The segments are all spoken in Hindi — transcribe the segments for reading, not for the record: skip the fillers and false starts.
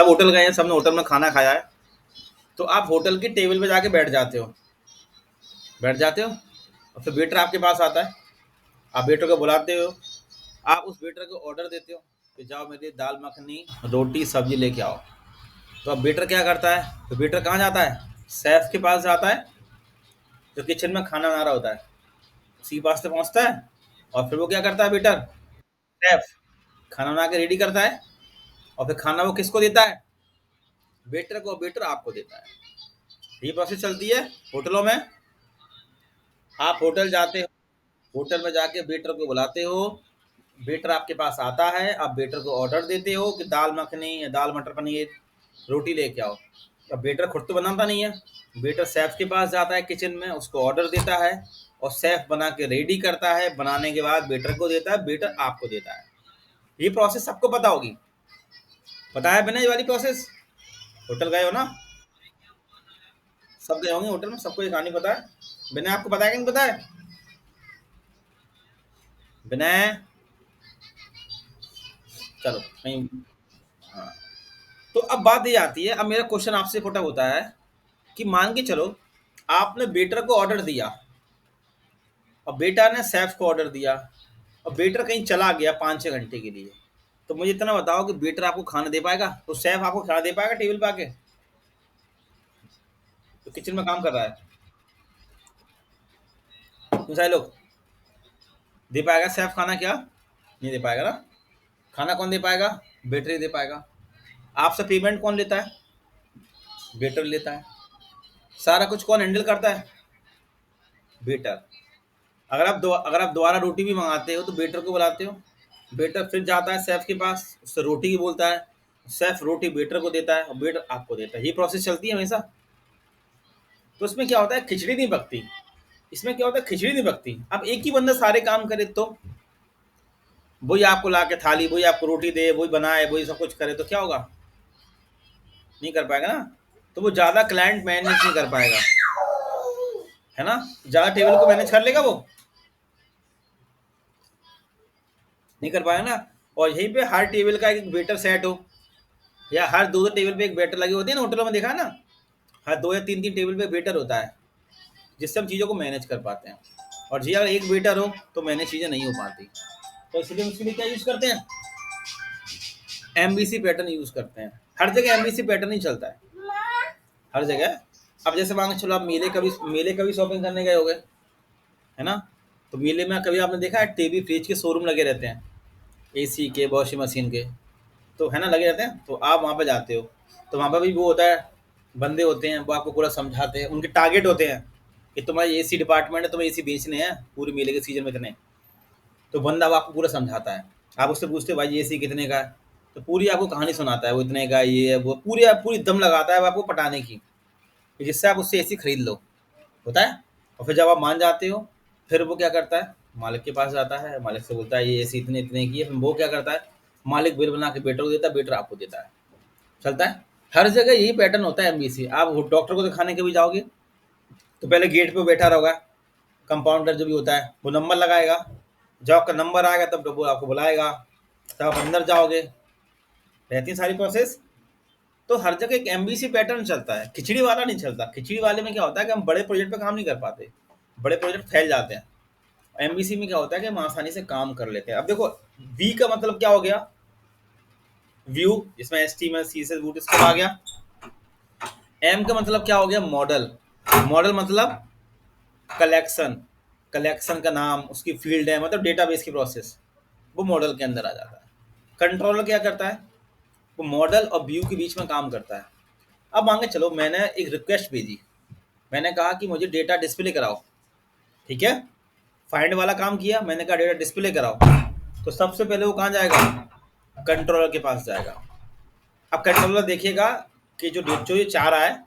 सब होटल गए हैं, सबने होटल में खाना खाया है, तो आप होटल की टेबल पे जाके बैठ जाते हो, और फिर वेटर आपके पास आता है, आप वेटर को बुलाते हो, आप उस वेटर को ऑर्डर देते हो कि जाओ मेरे लिए दाल मखनी रोटी सब्जी लेके आओ। तो अब वेटर क्या करता है, तो वेटर कहाँ जाता है, शेफ के पास जाता है, जो किचन में खाना बना रहा होता है उसी के पास से पहुंचता है, और फिर वो क्या करता है वेटर, शेफ खाना बना के रेडी करता है, और फिर खाना वो किसको देता है, वेटर को, वेटर आपको देता है। ये प्रोसेस चलती है होटलों में। आप होटल जाते हो, होटल में जाके वेटर को बुलाते हो, वेटर आपके पास आता है, आप वेटर को ऑर्डर देते हो कि दाल मखनी या दाल मटर पनीर रोटी लेके आओ। अब वेटर खुद तो बनाता नहीं है, वेटर शेफ के पास जाता है किचन में, उसको ऑर्डर देता है, और शेफ बना के रेडी करता है, बनाने के बाद वेटर को देता है, वेटर आपको देता है। ये प्रोसेस सबको पता होगी, पता है बिना ये वाली प्रोसेस? होटल गए हो ना, सब गए होंगे होटल में, सबको ये कहानी पता है। बिना आपको पता है कि नहीं पता है? विनय, चलो कहीं। हाँ, तो अब बात ये आती है, अब मेरा क्वेश्चन आपसे पुट अप होता है कि मान के चलो आपने वेटर को ऑर्डर दिया, और बेटा ने शेफ को ऑर्डर दिया, और वेटर कहीं चला गया 5-6 घंटे के लिए, तो मुझे इतना बताओ कि वेटर आपको खाना दे पाएगा, तो शेफ आपको खाना दे पाएगा टेबल पे आके, तो किचन में काम कर रहा है, तुम सारे लोग, दे पाएगा शेफ खाना क्या? नहीं दे पाएगा ना। खाना कौन दे पाएगा? वेटर ही दे पाएगा। आपसे पेमेंट कौन लेता है? वेटर लेता है। सारा कुछ कौन हैंडल करता है? वेटर। अगर आप दोबारा रोटी भी मंगाते हो तो वेटर को बुलाते हो, वेटर फिर जाता है शेफ के पास, उससे रोटी की बोलता है, शेफ रोटी वेटर को देता है, और वेटर आपको देता है। ये प्रोसेस चलती है हमेशा। तो इसमें क्या होता है, खिचड़ी नहीं पकती। इसमें क्या होता है, खिचड़ी नहीं पकती। अब एक ही बंदा सारे काम करे, तो वही आपको ला के थाली, वही आपको रोटी दे, वही बनाए, वही सब कुछ करे, तो क्या होगा? नहीं कर पाएगा ना। तो वो ज्यादा क्लाइंट मैनेज नहीं कर पाएगा, है ना। ज्यादा टेबल को मैनेज कर लेगा वो, नहीं कर पाएगा ना। और यहीं पे हर टेबल का एक वेटर सेट हो, या हर दो दो टेबल पे एक वेटर लगी होती है ना, होटलों में देखा है ना, हर 2 या 3 टेबल पे वेटर होता है, जिससे हम चीज़ों को मैनेज कर पाते हैं। और जी अगर एक वेटर हो तो मैनेज चीज़ें नहीं हो पाती। तो इसलिए उसके लिए क्या यूज़ करते हैं, एमबीसी पैटर्न यूज़ करते हैं। हर जगह एमबीसी पैटर्न ही चलता है, हर जगह। अब जैसे मान के चलो आप मेले कभी शॉपिंग करने गए होगे, है ना। तो मेले में कभी आपने देखा है टीवी फ्रिज के शोरूम लगे रहते हैं, एसी के, वॉशिंग मशीन के, तो है ना, लगे रहते हैं। तो आप वहाँ पे जाते हो, तो वहाँ पे भी वो होता है, बंदे होते हैं, वो आपको पूरा समझाते हैं, उनके टारगेट होते हैं कि तुम्हारी एसी डिपार्टमेंट है, तुम्हें एसी बेचने हैं पूरे मेले के सीजन में इतने। तो बंदा अब आपको पूरा समझाता है, आप उससे पूछते हो भाई ये एसी कितने का है, तो पूरी आपको कहानी सुनाता है, वो इतने का ये है वो, पूरी दम लगाता है वो आपको पटाने की, कि जिससे आप उससे एसी खरीद लो, होता है। और फिर जब आप मान जाते हो, फिर वो क्या करता है, मालिक के पास जाता है, मालिक से बोलता है ये एसी इतने इतने की है, फिर वो क्या करता है, मालिक बिल बना के बेटर को देता है, बेटर आपको देता है, चलता है। हर जगह यही पैटर्न होता है एमबीसी। आप डॉक्टर को दिखाने के भी जाओगे, तो पहले गेट पे बैठा रहोगा, कंपाउंडर जो भी होता है वो नंबर लगाएगा, जब आपका नंबर आएगा तब वो आपको बुलाएगा, तब आप अंदर जाओगे, रहती है सारी प्रोसेस। तो हर जगह एक एमबीसी पैटर्न चलता है, खिचड़ी वाला नहीं चलता। खिचड़ी वाले में क्या होता है कि हम बड़े प्रोजेक्ट पे काम नहीं कर पाते, बड़े प्रोजेक्ट फैल जाते हैं। एमबीसी में क्या होता है कि हम आसानी से काम कर लेते हैं। अब देखो, वी का मतलब क्या हो गया, व्यू, जिसमें एस टी में सी से बूट इसको आ गया। एम का मतलब क्या हो गया, मॉडल। मॉडल मतलब कलेक्शन, कलेक्शन का नाम, उसकी फील्ड है, मतलब डेटाबेस की प्रोसेस, वो मॉडल के अंदर आ जाता है। कंट्रोलर क्या करता है, वो मॉडल और व्यू के बीच में काम करता है। अब मान के चलो मैंने एक रिक्वेस्ट भेजी, मैंने कहा कि मुझे डेटा डिस्प्ले कराओ, ठीक है। फाइंड वाला काम किया, मैंने कहा डेटा डिस्प्ले कराओ, तो सबसे पहले वो कहाँ जाएगा, कंट्रोलर के पास जाएगा। अब कंट्रोलर देखेगा कि जो ये चाह रहा है,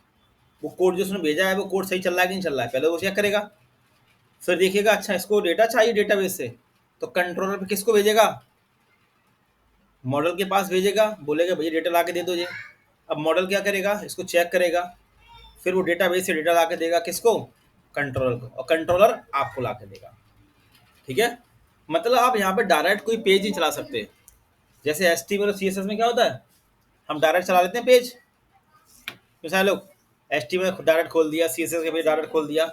वो कोड जो उसने भेजा है वो कोड सही चल रहा है कि नहीं चल रहा है, पहले वो चेक करेगा। फिर देखिएगा अच्छा इसको डेटा चाहिए डेटाबेस से, तो कंट्रोलर पे किसको भेजेगा, मॉडल के पास भेजेगा, बोलेगा भैया डेटा ला के दे दो ये। अब मॉडल क्या करेगा, इसको चेक करेगा, फिर वो डेटाबेस से डेटा ला के देगा किसको, कंट्रोलर को, और कंट्रोलर आपको ला के देगा, ठीक है। मतलब आप यहाँ पे डायरेक्ट कोई पेज नहीं चला सकते। जैसे एच टी और सी एस एस में क्या होता है, हम डायरेक्ट चला लेते हैं पेज, तो सारे लोग एच टी में डायरेक्ट खोल दिया, सी एस एस के पेज डायरेक्ट खोल दिया,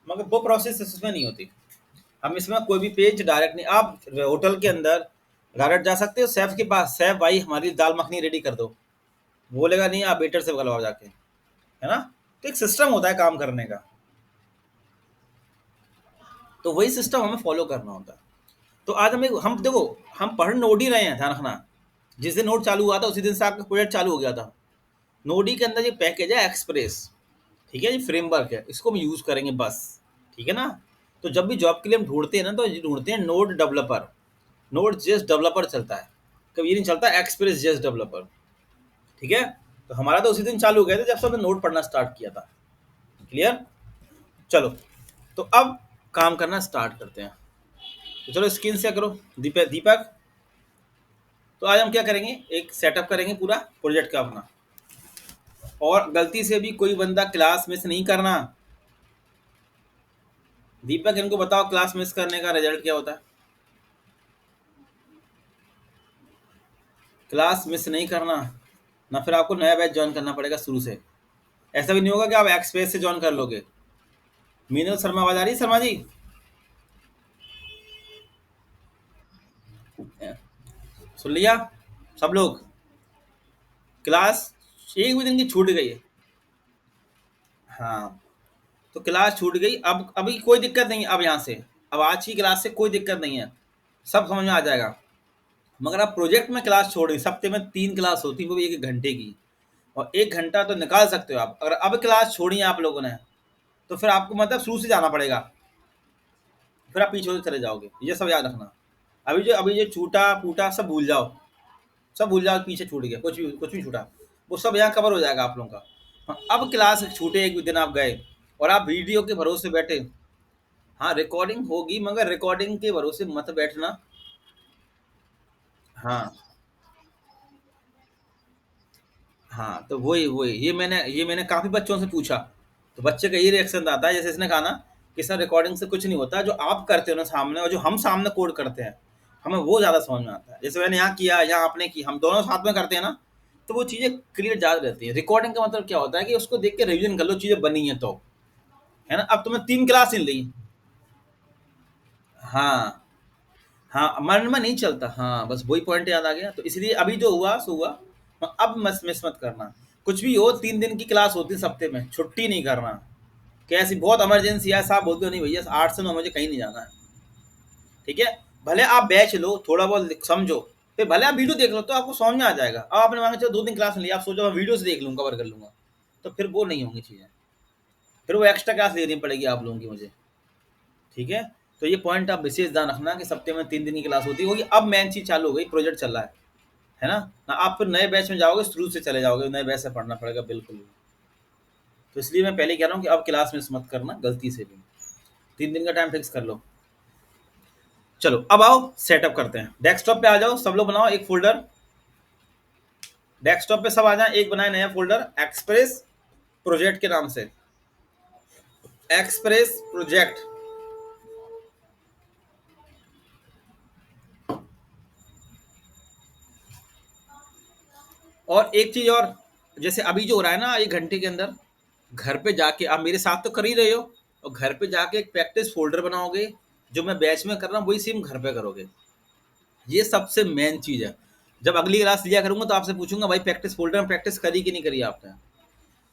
मगर वो प्रोसेस इसमें नहीं होती। हम इसमें कोई भी पेज डायरेक्ट नहीं, आप होटल के अंदर डायरेक्ट जा सकते हो शेफ के पास, शेफ भाई हमारी दाल मखनी रेडी कर दो, बोलेगा नहीं आप वेटर से बुलवाओ जाके, है ना। तो एक सिस्टम होता है काम करने का, तो वही सिस्टम हमें फॉलो करना होता है। तो आज हम देखो, हम पढ़ नोट ही रहे हैं, ध्यान रखना। जिस दिन नोट चालू हुआ था उसी दिन से आपका प्रोजेक्ट चालू हो गया था। नोडी के अंदर ये पैकेज है एक्सप्रेस, ठीक है, ये फ्रेमवर्क है, इसको हम यूज करेंगे बस, ठीक है ना। तो जब भी जॉब के लिए हम ढूंढते हैं ना, तो ढूंढते हैं नोड डेवलपर, नोड जेस डेवलपर चलता है, कभी ये नहीं चलता एक्सप्रेस जेस डेवलपर, ठीक है। तो हमारा तो उसी दिन चालू हो गया था जब से हमने नोड पढ़ना स्टार्ट किया था। क्लियर, चलो। तो अब काम करना स्टार्ट करते हैं। तो चलो स्क्रीन से करो दीपक दीपक। तो आज हम क्या करेंगे, एक सेटअप करेंगे पूरा प्रोजेक्ट का अपना, और गलती से भी कोई बंदा क्लास मिस नहीं करना। दीपक इनको बताओ क्लास मिस करने का रिजल्ट क्या होता है। क्लास मिस नहीं करना, ना फिर आपको नया बैच ज्वाइन करना पड़ेगा शुरू से। ऐसा भी नहीं होगा कि आप एक्सप्रेस से ज्वाइन कर लोगे। मीनल शर्मा आवाज आ रही है शर्मा जी? सुन लिया सब लोग? क्लास एक भी दिन की छूट गई है। हाँ, तो क्लास छूट गई, अब अभी कोई दिक्कत नहीं है, अब यहाँ से अब आज की क्लास से कोई दिक्कत नहीं है, सब समझ में आ जाएगा। मगर आप प्रोजेक्ट में क्लास छोड़ दी, सप्ते में 3 क्लास होती है, वो भी 1 घंटे की, और 1 घंटा तो निकाल सकते हो आप। अगर अब क्लास छोड़ी है आप लोगों ने, तो फिर आपको मतलब शुरू से जाना पड़ेगा, फिर आप पीछे चले जाओगे, ये सब याद रखना। अभी जो छूटा फूटा सब भूल जाओ, सब भूल जाओ, पीछे छूट गया, कुछ भी छूटा, वो सब यहाँ कवर हो जाएगा आप लोगों का। हाँ, अब क्लास छूटे, एक भी दिन आप गए और आप वीडियो के भरोसे बैठे, हाँ रिकॉर्डिंग होगी, मगर रिकॉर्डिंग के भरोसे मत बैठना। हाँ हाँ, तो वही वही ये मैंने काफ़ी बच्चों से पूछा, तो बच्चे का यही रिएक्शन आता है, जैसे इसने कहा ना कि सर रिकॉर्डिंग से कुछ नहीं होता, जो आप करते हो ना सामने और जो हम सामने कोड करते हैं, हमें वो ज़्यादा समझ में आता है। जैसे मैंने यहाँ किया, यहाँ आपने की, हम दोनों साथ में करते हैं ना, तो वो चीज़ें क्लियर याद रहती हैं। रिकॉर्डिंग का मतलब क्या होता है कि उसको देख के रिविजन कर लो, चीज़ें बनी हैं तो, है ना। अब तुम्हें 3 क्लास नहीं ली। हाँ हाँ, मन में नहीं चलता, हाँ बस वही पॉइंट याद आ गया, तो इसलिए अभी जो हुआ सो हुआ, अब मत मिस मत करना। कुछ भी हो, 3 दिन की क्लास होती है सप्ते में, छुट्टी नहीं करना। कैसी बहुत इमरजेंसी है, साहब बोलते हो नहीं भैया 8 से 9 मुझे कहीं नहीं जाना है, ठीक है। भले आप बैच लो, थोड़ा बहुत समझो, फिर भले आप वीडियो देख लो, तो आपको समझ में आ जाएगा। अब आपने मांगा चलो 2 दिन क्लास लिया, आप सोचो मैं वीडियो से देख लूँगा, कवर कर लूँगा, तो फिर वो नहीं होंगी चीज़ें, फिर वो एक्स्ट्रा क्लास लेनी पड़ेगी आप लोगों की मुझे, ठीक है। तो ये पॉइंट आप विशेष ध्यान रखना कि सप्ते में 3 दिन की क्लास होती होगी। अब मेन चीज़ चालू हो गई, प्रोजेक्ट चल रहा है ना। ना आप फिर नए बैच में जाओगे, शुरू से चले जाओगे, नए बैच से पढ़ना पड़ेगा बिल्कुल। तो इसलिए मैं पहले कह रहा हूँ कि अब क्लास मिस मत करना गलती से भी, 3 दिन का टाइम फिक्स कर लो। चलो अब आओ सेटअप करते हैं। डेस्कटॉप पे आ जाओ, सब लोग बनाओ एक फोल्डर, डेस्कटॉप पे सब आ जाए, एक बनाए नया फोल्डर एक्सप्रेस प्रोजेक्ट के नाम से, एक्सप्रेस प्रोजेक्ट। और एक चीज और, जैसे अभी जो हो रहा है ना 1 घंटे के अंदर, घर पे जाके आप मेरे साथ तो कर ही रहे हो, और घर पे जाके एक प्रैक्टिस फोल्डर बनाओगे, जो मैं बैच में कर रहा हूँ वही सेम घर पे करोगे। ये सबसे मेन चीज है। जब अगली क्लास लिया करूंगा तो आपसे पूछूंगा भाई प्रैक्टिस फोल्डर में प्रैक्टिस करी कि नहीं करी आपने,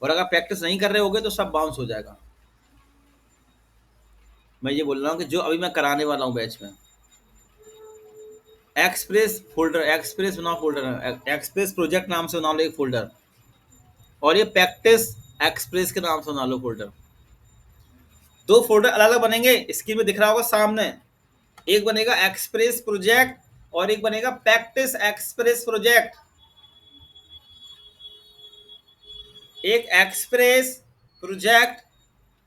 और अगर प्रैक्टिस नहीं कर रहे होगे तो सब बाउंस हो जाएगा। मैं ये बोल रहा हूँ कि जो अभी मैं कराने वाला हूँ बैच में, एक्सप्रेस फोल्डर, एक्सप्रेस बनाओ फोल्डर, एक्सप्रेस प्रोजेक्ट नाम से बना लो एक फोल्डर, और ये प्रैक्टिस एक्सप्रेस के नाम से बना लो फोल्डर। 2 फोल्डर अलग अलग बनेंगे, स्क्रीन में दिख रहा होगा सामने। एक बनेगा एक्सप्रेस प्रोजेक्ट और एक बनेगा प्रैक्टिस एक्सप्रेस प्रोजेक्ट। एक एक्सप्रेस प्रोजेक्ट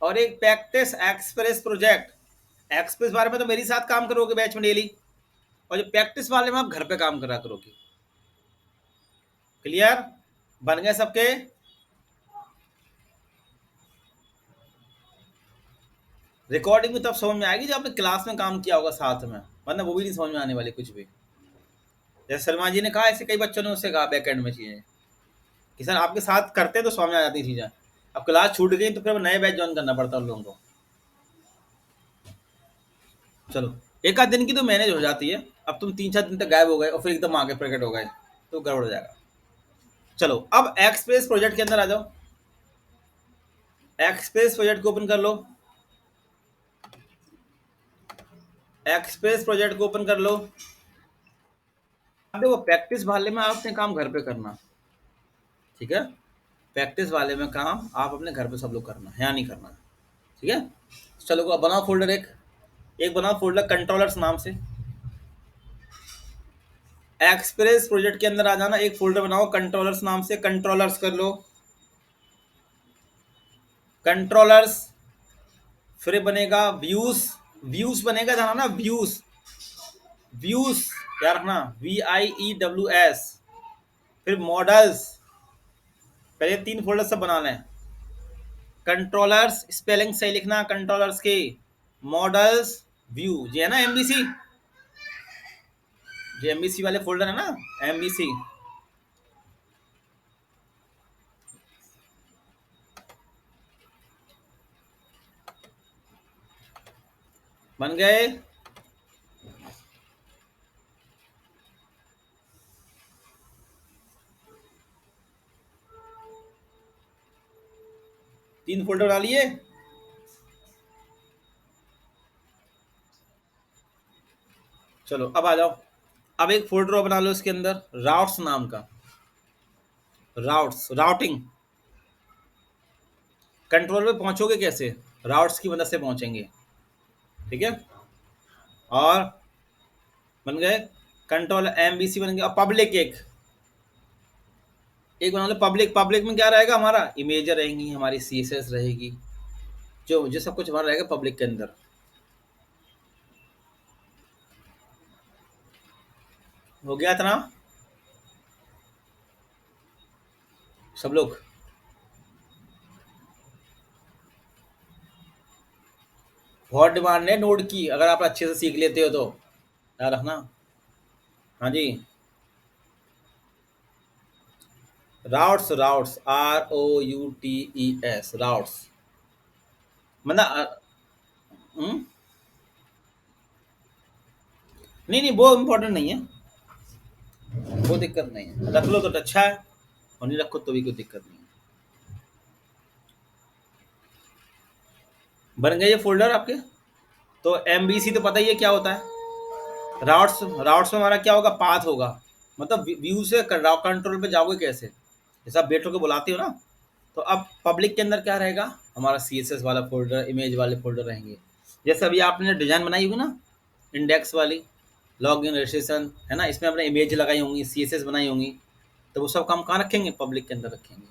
और एक प्रैक्टिस एक्सप्रेस प्रोजेक्ट। एक्सप्रेस बारे में तो मेरे साथ काम करोगे बैच में डेली, और जो प्रैक्टिस वाले में आप घर पे काम करा करोगे। क्लियर, बन गए सबके? रिकॉर्डिंग भी तब समझ में आएगी जब आपने क्लास में काम किया होगा साथ में, वरना वो भी नहीं समझ में आने वाली कुछ भी। जैसे शर्मा जी ने कहा, ऐसे कई बच्चों ने उससे कहा बैकएंड में चीजें, कि सर आपके साथ करते तो समझ में आ जाती चीज़ें। अब क्लास छूट गई तो फिर अब नए बैच ज्वाइन करना पड़ता है उन लोगों को। चलो, एक आध दिन की तो मैनेज हो जाती है। अब तुम 3-4 दिन तक गायब हो गए और फिर एकदम आगे प्रकट हो गए तो गड़बड़ हो जाएगा। चलो, अब एक्सप्रेस प्रोजेक्ट के अंदर आ जाओ। एक्सप्रेस प्रोजेक्ट को ओपन कर लो। एक्सप्रेस प्रोजेक्ट को ओपन कर लो। अब देखो, प्रैक्टिस वाले में आप अपने काम घर पे करना, ठीक है। प्रैक्टिस वाले में काम आप अपने घर पे सब लोग करना है या नहीं करना, ठीक है। चलो, अब बनाओ फोल्डर, एक एक बनाओ फोल्डर कंट्रोलर्स नाम से। एक्सप्रेस प्रोजेक्ट के अंदर आ जाना, एक फोल्डर बनाओ कंट्रोलर्स नाम से, कंट्रोलर्स कर लो, कंट्रोलर्स। फिर बनेगा व्यूज, व्यूज बनेगा, जाना ना व्यूज, व्यूज याद रखना, VIEWS। फिर मॉडल्स, पहले 3 फोल्डर सब बना लें। कंट्रोलर्स, स्पेलिंग सही लिखना कंट्रोलर्स के, मॉडल्स, व्यू, ये है ना MVC, जो MVC वाले फोल्डर है ना, MVC। बन गए? 3 फोल्डर बना लिए? चलो, अब आ जाओ। अब एक फोल्डर और बना लो इसके अंदर, राउट्स नाम का, राउट्स, राउटिंग। कंट्रोल पे पहुंचोगे कैसे? राउट्स की मदद से पहुंचेंगे, ठीक है। और बन गए कंट्रोल, MVC बन गया। और पब्लिक, एक बना लो पब्लिक। पब्लिक में क्या रहेगा? हमारा इमेज रहेंगी, हमारी CSS रहेगी, जो जो सब कुछ हमारा रहेगा पब्लिक के अंदर। हो गया इतना? सब लोग बहुत डिमांड है नोड की, अगर आप अच्छे से सीख लेते हो तो याद रखना। हाँ जी, राउट्स, राउट्स, ROUTES, राउट्स मतलब नहीं नहीं, वो इम्पोर्टेंट नहीं है, वो दिक्कत नहीं है, रख लो तो अच्छा है, और नहीं रखो तो भी कोई दिक्कत नहीं है। बन गए ये फोल्डर आपके? तो MVC तो पता ही है क्या होता है। राउट्स, राउट्स में हमारा क्या होगा? पाथ होगा, मतलब व्यू से कंट्रोल पे जाओगे कैसे, जैसे आप बेटो को बुलाते हो ना। तो अब पब्लिक के अंदर क्या रहेगा? हमारा CSS वाला फोल्डर, इमेज वाले फोल्डर रहेंगे। जैसे अभी आपने डिजाइन बनाई होगी ना, इंडेक्स वाली, लॉग इन रजिस्ट्रेशन है ना, इसमें आपने इमेज लगाई होंगी, CSS बनाई होंगी, तो वो सब काम कहाँ रखेंगे? पब्लिक के अंदर रखेंगे,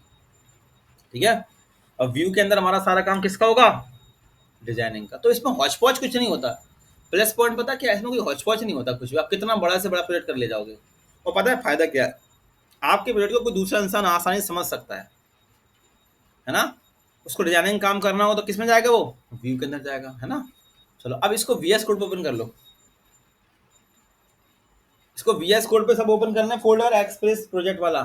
ठीक है। और व्यू के अंदर हमारा सारा काम किसका होगा? डिजाइनिंग का। तो इसमें हौच पौच कुछ नहीं होता। प्लस पॉइंट पता क्या है? इसमें कोई हौच पौच नहीं होता कुछ भी, आप कितना बड़ा से बड़ा प्रोजेक्ट कर ले जाओगे। और पता है फायदा क्या है? आपके प्रोजेक्ट को कोई दूसरा इंसान आसानी से समझ सकता है ना। उसको डिजाइनिंग काम करना हो तो किस में जाएगा? वो व्यू के अंदर जाएगा, है ना। चलो, अब इसको VS कोड पे ओपन कर लो। इसको VS कोड पे सब ओपन करना है, फोल्डर एक्सप्रेस प्रोजेक्ट वाला।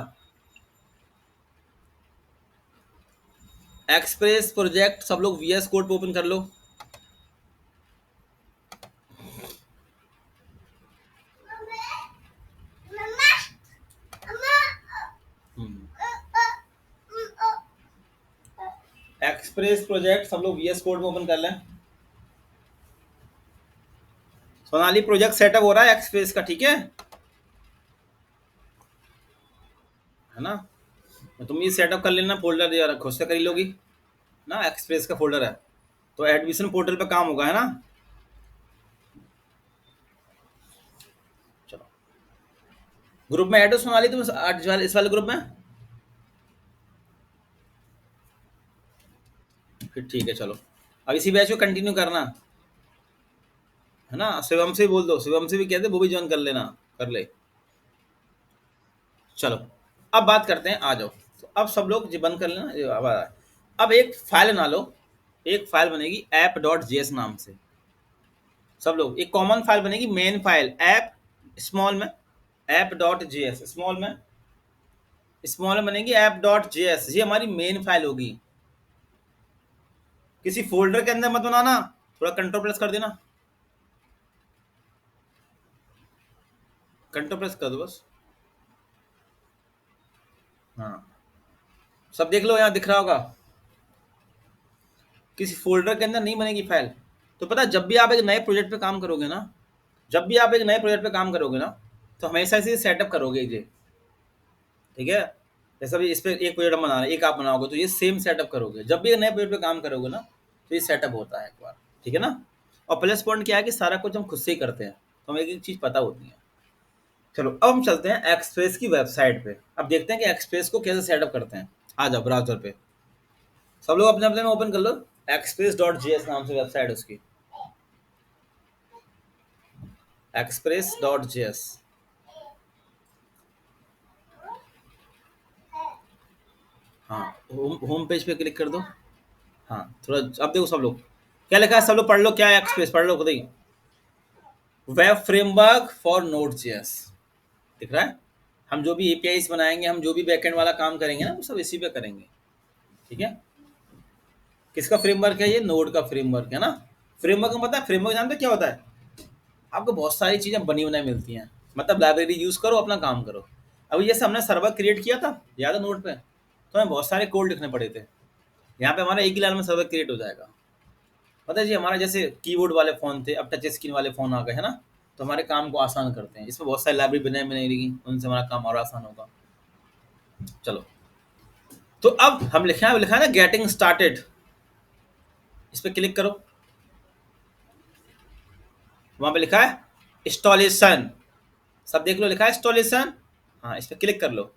एक्सप्रेस प्रोजेक्ट सब लोग VS कोड पे ओपन कर लो। एक्सप्रेस प्रोजेक्ट सब लोग VS कोड में ओपन कर लें। सोनाली, प्रोजेक्ट सेटअप हो रहा है एक्सप्रेस का, ठीक है ना। तो तुम ये सेटअप कर लेना, फोल्डर यार खुद से कर ही लोगी ना, एक्सप्रेस का फोल्डर है। तो एडमिशन पोर्टल पे काम होगा, है ना। चलो, ग्रुप में ऐड हो सोनाली तुम, इस वाले ग्रुप में। फिर ठीक है, चलो। अब इसी बैच को कंटिन्यू करना, है ना। शिवम से भी बोल दो, शिवम से भी कहते वो भी ज्वाइन कर लेना, कर ले। चलो, अब बात करते हैं, आ जाओ। तो अब सब लोग जी बंद कर लेना, अब एक फाइल बना लो। एक फाइल बनेगी app.js नाम से। सब लोग एक कॉमन फाइल बनेगी, मेन फाइल ऐप, स्मॉल में, app.js स्मॉल में, स्मॉल में बनेगी ऐप डॉट जेएस, ये हमारी मेन फाइल होगी। किसी फोल्डर के अंदर मत बनाना, थोड़ा कंट्रोल प्रेस कर देना, कंट्रोल प्रेस कर दो बस। हाँ, सब देख लो, यहाँ दिख रहा होगा। किसी फोल्डर के अंदर नहीं बनेगी फाइल। तो पता है, जब भी आप एक नए प्रोजेक्ट पे काम करोगे ना, जब भी आप एक नए प्रोजेक्ट पे काम करोगे ना, तो हमेशा से सेटअप करोगे ये, ठीक है। जैसे अभी इस पे एक प्रोजेक्ट बना रहे हैं, एक आप बनाओगे, तो ये सेम सेटअप करोगे। जब भी एक नए प्रोजेक्ट पे काम करोगे ना, तो ये सेटअप होता है एक बार, ठीक है ना। और प्लस पॉइंट क्या है कि सारा कुछ हम खुद से ही करते हैं, तो हमें एक एक चीज़ पता होती है। चलो अब हम चलते हैं एक्सप्रेस की वेबसाइट पे। अब देखते हैं कि एक्सप्रेस को कैसे सेटअप करते हैं। आ जाओ ब्राउजर पे, सब लोग अपने अपने में ओपन कर लो। एक्सप्रेस डॉट जी एस नाम से वेबसाइट है उसकी, एक्सप्रेस डॉट जी एस। हाँ, होम पेज पे क्लिक कर दो। हाँ, थोड़ा अब देखो सब लोग क्या लिखा है, सब लोग पढ़ लो क्या है एक्सप्रेस, पढ़ लो खुद ही। Web framework for node JS, दिख रहा है। हम जो भी एपीआईज बनाएंगे, हम जो भी बैकएंड वाला काम करेंगे ना, वो सब इसी पे करेंगे, ठीक है। किसका फ्रेमवर्क है ये, नोड का फ्रेमवर्क है ना। फ्रेमवर्क में पता है, फ्रेमवर्क जानते हो क्या होता है, आपको बहुत सारी चीजें बनी बनाई मिलती हैं, मतलब लाइब्रेरी यूज करो, अपना काम करो। अभी जैसे हमने सर्वर क्रिएट किया था, याद है नोड पे, तो हमें बहुत सारे कोड लिखने पड़े थे। यहाँ पे हमारा एक ही लाइन में सर्वर क्रिएट हो जाएगा। पता है जी, हमारा जैसे कीबोर्ड वाले फ़ोन थे, अब टच स्क्रीन वाले फ़ोन आ गए हैं ना, तो हमारे काम को आसान करते हैं। इसमें बहुत सारी लाइब्रेरी बनाई बनाई रहेगी, उनसे हमारा काम और आसान होगा। चलो, तो अब हम लिखा है ना गेटिंग स्टार्टेड, इस पर क्लिक करो। वहां पे लिखा है इंस्टॉलेशन, सब देख लो, लिखा है इंस्टॉलेशन। हाँ, इस पर क्लिक कर लो।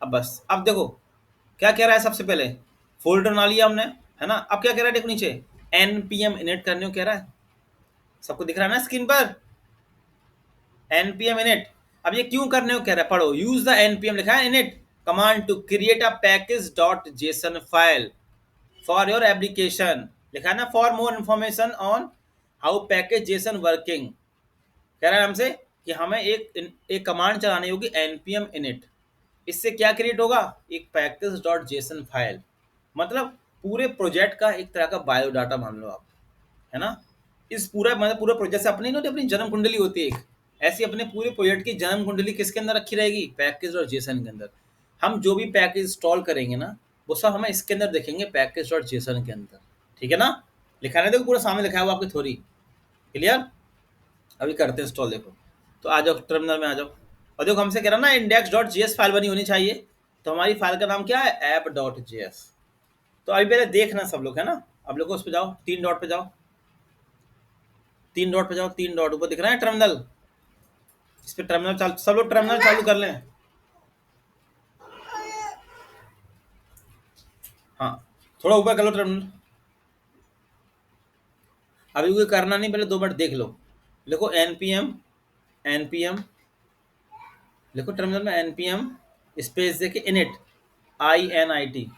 अब बस, अब देखो क्या कह रहा है। सबसे पहले फोल्डर बना लिया हमने, है ना। अब क्या कह रहा है, देखो नीचे npm init करने को कह रहा है, सबको दिख रहा है ना स्क्रीन पर, npm init। अब ये क्यों करने को कह रहा है, पढ़ो। यूज द npm, लिखा है init command to create a package dot JSON file for your application, लिखा है ना। For more information on how package JSON working, कह रहा है हमसे कि हमें एक कमांड चलानी होगी npm init। इससे क्या क्रिएट होगा, एक पैकेज डॉट जेसन फाइल, मतलब पूरे प्रोजेक्ट का एक तरह का बायोडाटा मान लो आप, है ना। इस पूरा मतलब पूरे प्रोजेक्ट से अपनी नहीं, अपनी जन्म कुंडली होती है एक, ऐसी अपने पूरे प्रोजेक्ट की जन्म कुंडली किसके अंदर रखी रहेगी, पैकेज और जेसन के अंदर। हम जो भी पैकेज इंस्टॉल करेंगे ना, वो सब हमें इसके अंदर देखेंगे, पैकेज और जेसन के अंदर, ठीक है ना। लिखा नहीं, देखो पूरा सामने लिखा है वो आपकी थोड़ी क्लियर। अभी करते हैं इंस्टॉल, देखो। तो आ जाओ टर्मिनल में आ जाओ, और देखो हमसे कह रहा ना index dot G S file बनी होनी चाहिए, तो हमारी फाइल का नाम क्या है, ऐप डॉट जे एस। तो अभी पहले देखना सब लोग, है ना। अब लोग उस पर जाओ, 3 डॉट पे जाओ, 3 डॉट पे जाओ, 3 डॉट ऊपर दिख रहा है टर्मिनल, इस पे टर्मिनल चालू, सब लोग टर्मिनल चालू कर लें। हाँ, थोड़ा ऊपर कर लो टर्मिनल। अभी कोई करना नहीं, पहले 2 मिनट देख लो। लिखो npm, npm लिखो टर्मिनल में npm स्पेस देके init, init,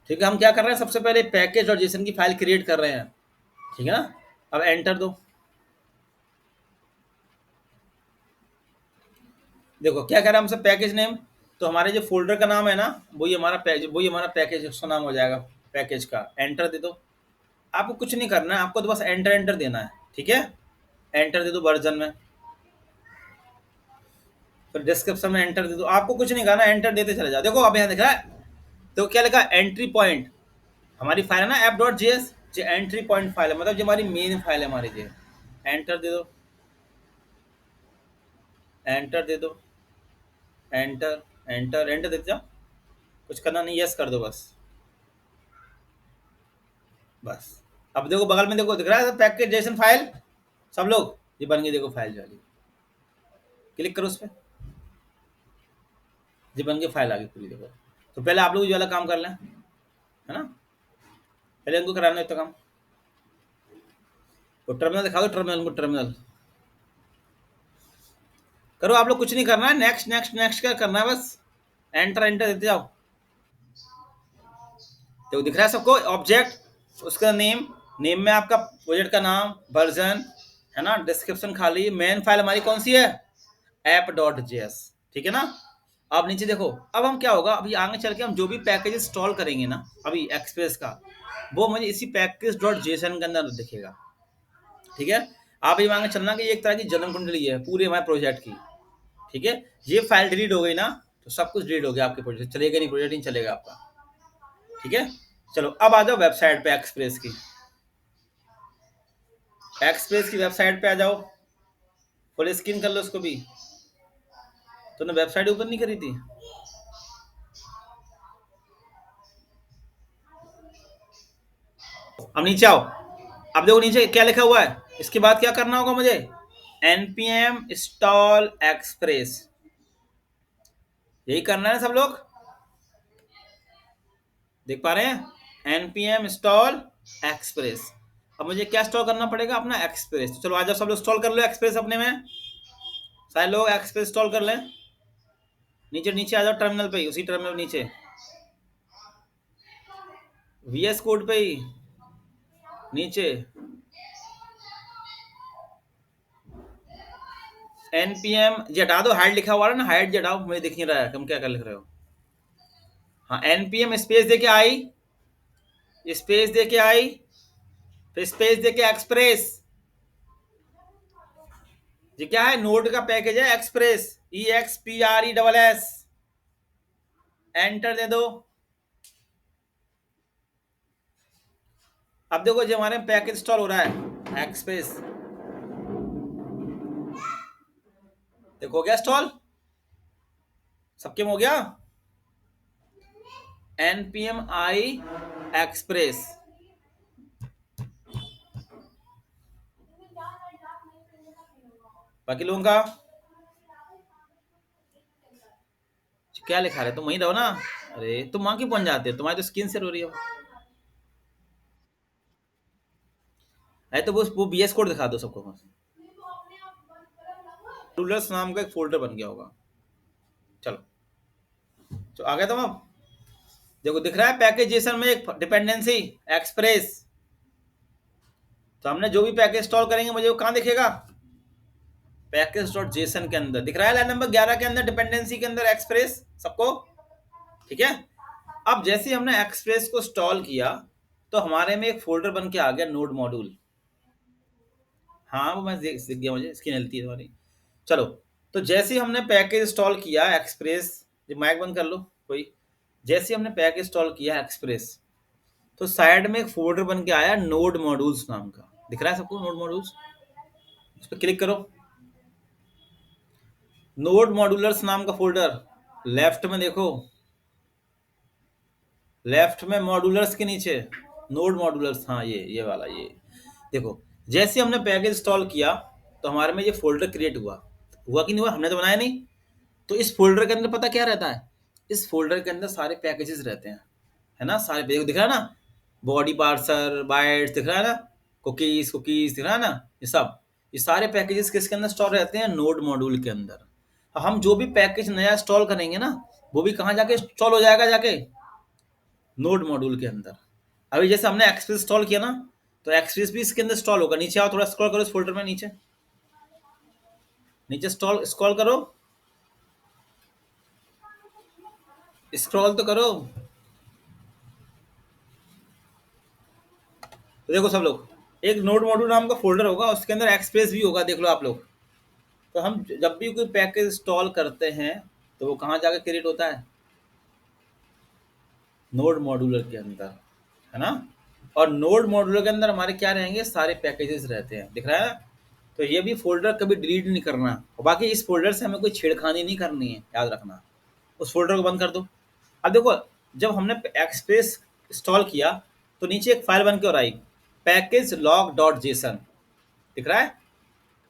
ठीक है। हम क्या कर रहे हैं, सबसे पहले पैकेज और जेसन की फाइल क्रिएट कर रहे हैं, ठीक है ना। अब एंटर दो। देखो क्या कह रहा है हमसे, पैकेज नेम, तो हमारे जो फोल्डर का नाम है ना, वही हमारा पैकेज उसका नाम हो जाएगा, पैकेज का। एंटर दे दो। आपको कुछ नहीं करना है, आपको तो बस एंटर एंटर देना है, ठीक है। एंटर दे दो वर्जन में, फिर डिस्क्रिप्शन में एंटर दे दो। आपको कुछ नहीं करना, एंटर देते चले जाओ। देखो अब यहाँ दिख रहा है, तो क्या लिखा, एंट्री पॉइंट। हमारी फाइल है ना ऐप डॉट जेएस, जो एंट्री पॉइंट फाइल है, मतलब जो हमारी मेन फाइल है हमारी जो। एंटर दे दो, एंटर दे दो, एंटर एंटर एंटर देते जाओ। कुछ करना नहीं, यस कर दो बस, बस। अब देखो बगल में, देखो दिख रहा है पैकेज जेसन फाइल, सब लोग ये बन गई, देखो फाइल वाली, क्लिक करो उस पर, ये बन के फाइल आ गई पूरी, देखो। तो पहले आप लोग ये वाला काम कर लें, है ना। पहले इनको कराना है इतना काम। तो टर्मिनल दिखा दो, टर्मिनल को, टर्मिनल करो। आप लोग कुछ नहीं करना है, नेक्स्ट नेक्स्ट नेक्स्ट क्या करना है, बस एंटर एंटर देते जाओ। तो दिख रहा है सबको ऑब्जेक्ट, उसका नेम, नेम में आपका प्रोजेक्ट का नाम, वर्जन, है ना। डिस्क्रिप्शन खाली, मेन फाइल हमारी कौन सी है, ऐप डॉट जेएस, ठीक है ना। अब नीचे देखो, अब हम क्या होगा, अभी आगे चल के हम जो भी पैकेज इंस्टॉल करेंगे ना अभी एक्सप्रेस का, वो मुझे इसी पैकेज डॉट जेसन के अंदर दिखेगा। ठीक है, आप ये मांगे चलना कि ये एक तरह की जन्म कुंडली है पूरे हमारे प्रोजेक्ट की। ठीक है, ये फाइल डिलीट हो गई ना तो सब कुछ डिलीट हो गया, आपके प्रोजेक्ट चलेगा नहीं, प्रोजेक्ट नहीं चलेगा आपका। ठीक है, चलो अब आ जाओ वेबसाइट पे एक्सप्रेस की। एक्सप्रेस की वेबसाइट पे आ जाओ, फुल स्क्रीन कर लो उसको भी। तूने वेबसाइट ओपन नहीं करी थी? अब नीचे आओ, अब देखो नीचे क्या लिखा हुआ है, इसके बाद क्या करना होगा मुझे, npm install express, यही करना है सब लोग, देख पा रहे हैं, npm install express। अब मुझे क्या इंस्टॉल करना पड़ेगा, अपना एक्सप्रेस। चलो आ जाओ सब लोग इंस्टॉल कर लो एक्सप्रेस अपने में, सारे लोग एक्सप्रेस इंस्टॉल कर लें। नीचे नीचे आ जाओ टर्मिनल पे ही, उसी टर्मिनल नीचे वीएस कोड पे ही नीचे npm ये हटा दो, हाइड लिखा हुआ है ना, हाइड हटाओ, मुझे दिख नहीं रहा है तुम क्या कर लिख रहे हो। हाँ, npm स्पेस देके आई, स्पेस देके आई, फिर स्पेस देके एक्सप्रेस। ये क्या है, नोड का पैकेज है एक्सप्रेस, EXPRESS, एंटर दे दो। अब देखो जो हमारे पैकेज इंस्टॉल हो रहा है एक्सप्रेस, देखो हो गया इंस्टॉल, सबके में हो गया। npm i एक्सप्रेस, बाकी लोगों का क्या लिखा रहे, तुम वहीं रहो ना। अरे तुम वहां क्यों पहुंच जाते हो, तुम्हारी तो स्क्रीन शेयर हो रही है। अरे तो वो बीएस कोड दिखा दो सबको, रूलर्स नाम का एक फोल्डर बन गया होगा। चलो तो आ गए तुम। अब देखो दिख रहा है पैकेज जेसन में एक डिपेंडेंसी एक्सप्रेस, तो हमने जो भी पैकेज इंस्टॉल करेंगे मुझे वो कहाँ दिखेगा, पैकेज डॉट जेसन के अंदर दिख रहा है, लाइन नंबर 11 के अंदर डिपेंडेंसी के अंदर एक्सप्रेस सबको। ठीक है, अब जैसे ही हमने एक्सप्रेस को इंस्टॉल किया तो हमारे में एक फोल्डर बन के आ गया नोड मॉड्यूल। हाँ वो मैं दिख गया, मुझे स्क्रीन हिलती है तुम्हारी। चलो, तो जैसे ही हमने पैकेज इंस्टॉल किया एक्सप्रेस, जो माइक बंद कर लो कोई, जैसे ही हमने पैकेज इंस्टॉल किया एक्सप्रेस, तो साइड में एक फोल्डर बन के आया नोड मॉड्यूल्स नाम का, दिख रहा है सबको नोड मॉड्यूल्स, उस पर क्लिक करो। नोड मॉड्यूलर्स नाम का फोल्डर लेफ्ट में देखो, लेफ्ट में मॉड्यूलर्स के नीचे नोड मॉड्यूलर्स, हाँ ये वाला, ये देखो। जैसे हमने पैकेज इंस्टॉल किया तो हमारे में ये फोल्डर क्रिएट हुआ, हुआ कि नहीं हुआ, हमने तो बनाया नहीं। तो इस फोल्डर के अंदर पता क्या रहता है, इस फोल्डर के अंदर सारे पैकेजेस रहते हैं, है ना, सारे दिख रहा है ना, बॉडी पार्सर बाइट्स दिख रहा है ना, कुकीज कुकीज दिख रहा है ना, ये सब, ये सारे पैकेजेस किसके अंदर स्टोर रहते हैं, नोड मॉड्यूल के अंदर। हम जो भी पैकेज नया इंस्टॉल करेंगे ना, वो भी कहाँ जाके इंस्टॉल हो जाएगा, जाके नोड मॉड्यूल के अंदर। अभी जैसे हमने एक्सप्रेस इंस्टॉल किया ना, तो एक्सप्रेस भी इसके अंदर इंस्टॉल होगा। नीचे आओ, थोड़ा स्क्रॉल करो इस फोल्डर में, नीचे नीचे स्क्रॉल करो, स्क्रॉल तो करो। तो देखो सब लोग, एक नोड मॉड्यूल नाम का फोल्डर होगा, उसके अंदर एक्सप्रेस भी होगा, देख लो आप लोग। तो हम जब भी कोई पैकेज इंस्टॉल करते हैं तो वो कहाँ जाकर क्रिएट होता है, नोड मॉड्यूलर के अंदर, है ना। और नोड मॉड्यूलर के अंदर हमारे क्या रहेंगे, सारे पैकेजेस रहते हैं, दिख रहा है ना। तो ये भी फोल्डर कभी डिलीट नहीं करना, और बाकी इस फोल्डर से हमें कोई छेड़खानी नहीं करनी है, याद रखना। उस फोल्डर को बंद कर दो। अब देखो, जब हमने एक्सप्रेस इंस्टॉल किया तो नीचे एक फाइल बन के और आई, पैकेज लॉग डॉट जेसन, दिख रहा है,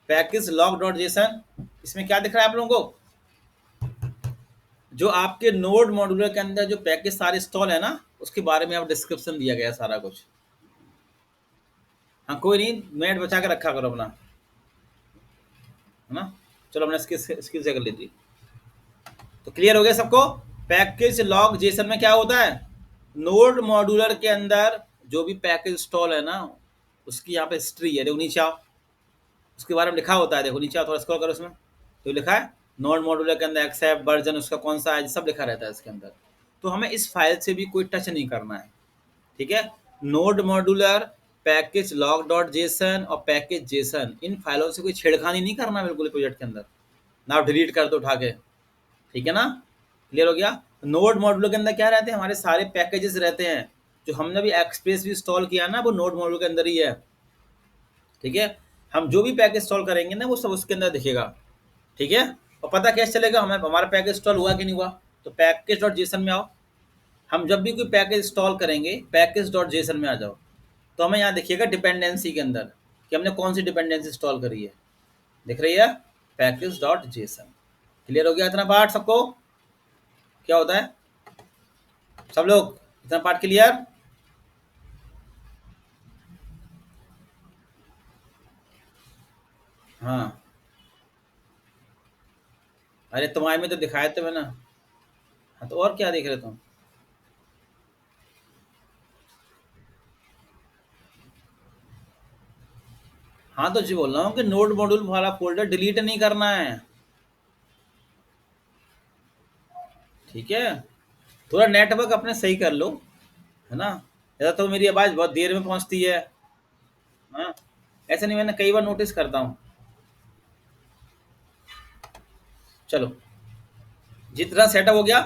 पैकेज लॉग डॉट जेसन। इसमें क्या दिख रहा है आप लोगों को, जो आपके नोड मॉड्यूलर के अंदर जो पैकेज सारे इंस्टॉल है ना, उसके बारे में आप डिस्क्रिप्शन दिया गया है सारा कुछ। हाँ कोई नहीं, मिनट बचा के रखा करो अपना, है ना। चलो हमने स्किल से कर ली थी, तो क्लियर हो गया सबको। पैकेज लॉग जेसन में क्या होता है, नोड मॉड्यूलर के अंदर जो भी पैकेज इंस्टॉल है ना, उसकी यहाँ पे हिस्ट्री है, देखो नीचे आओ, उसके बारे में लिखा होता है, देखो नीचे आओ, थोड़ा स्क्रॉल करो उसमें, तो लिखा है नोड मॉड्यूलर के अंदर एक्सेप्ट वर्जन उसका कौन सा है सब लिखा रहता है इसके अंदर। तो हमें इस फाइल से भी कोई टच नहीं करना है, ठीक है। Node modular, package log dot JSON और पैकेज जेसन, इन फाइलों से कोई छेड़खानी नहीं करना बिल्कुल प्रोजेक्ट के अंदर, ना डिलीट कर दो उठा के, ठीक है ना। क्लियर हो गया। नोड मॉड्यूल के अंदर क्या रहते हैं, हमारे सारे पैकेजेस रहते हैं। जो हमने भी एक्सप्रेस भी इंस्टॉल किया ना वो नोड मॉड्यूल के अंदर ही है, ठीक है। हम जो भी पैकेज इंस्टॉल करेंगे ना वो सब उसके अंदर दिखेगा, ठीक है। और पता कैसे चलेगा हमें हमारा पैकेज इंस्टॉल हुआ कि नहीं हुआ, तो पैकेज डॉट जेसन में आओ। हम जब भी कोई पैकेज इंस्टॉल करेंगे पैकेज डॉट जेसन में आ जाओ, तो हमें यहाँ दिखिएगा डिपेंडेंसी के अंदर कि हमने कौन सी डिपेंडेंसी इंस्टॉल करी है, दिख रही है, पैकेज डॉट जेसन। क्लियर हो गया इतना पार्ट सबको, क्या होता है सब लोग, इतना पार्ट क्लियर। हाँ, अरे तुम्हारे में तो दिखाए थे मैंने। हाँ तो और क्या देख रहे तुम। हाँ तो जी बोल रहा हूँ कि नोड मॉड्यूल वाला फोल्डर डिलीट नहीं करना है, ठीक है। थोड़ा नेटवर्क अपने सही कर लो, है ना। ऐसा तो मेरी आवाज़ बहुत देर में पहुंचती है। हाँ, ऐसा नहीं, मैंने कई बार नोटिस करता हूँ। चलो, जितना सेटअप हो गया,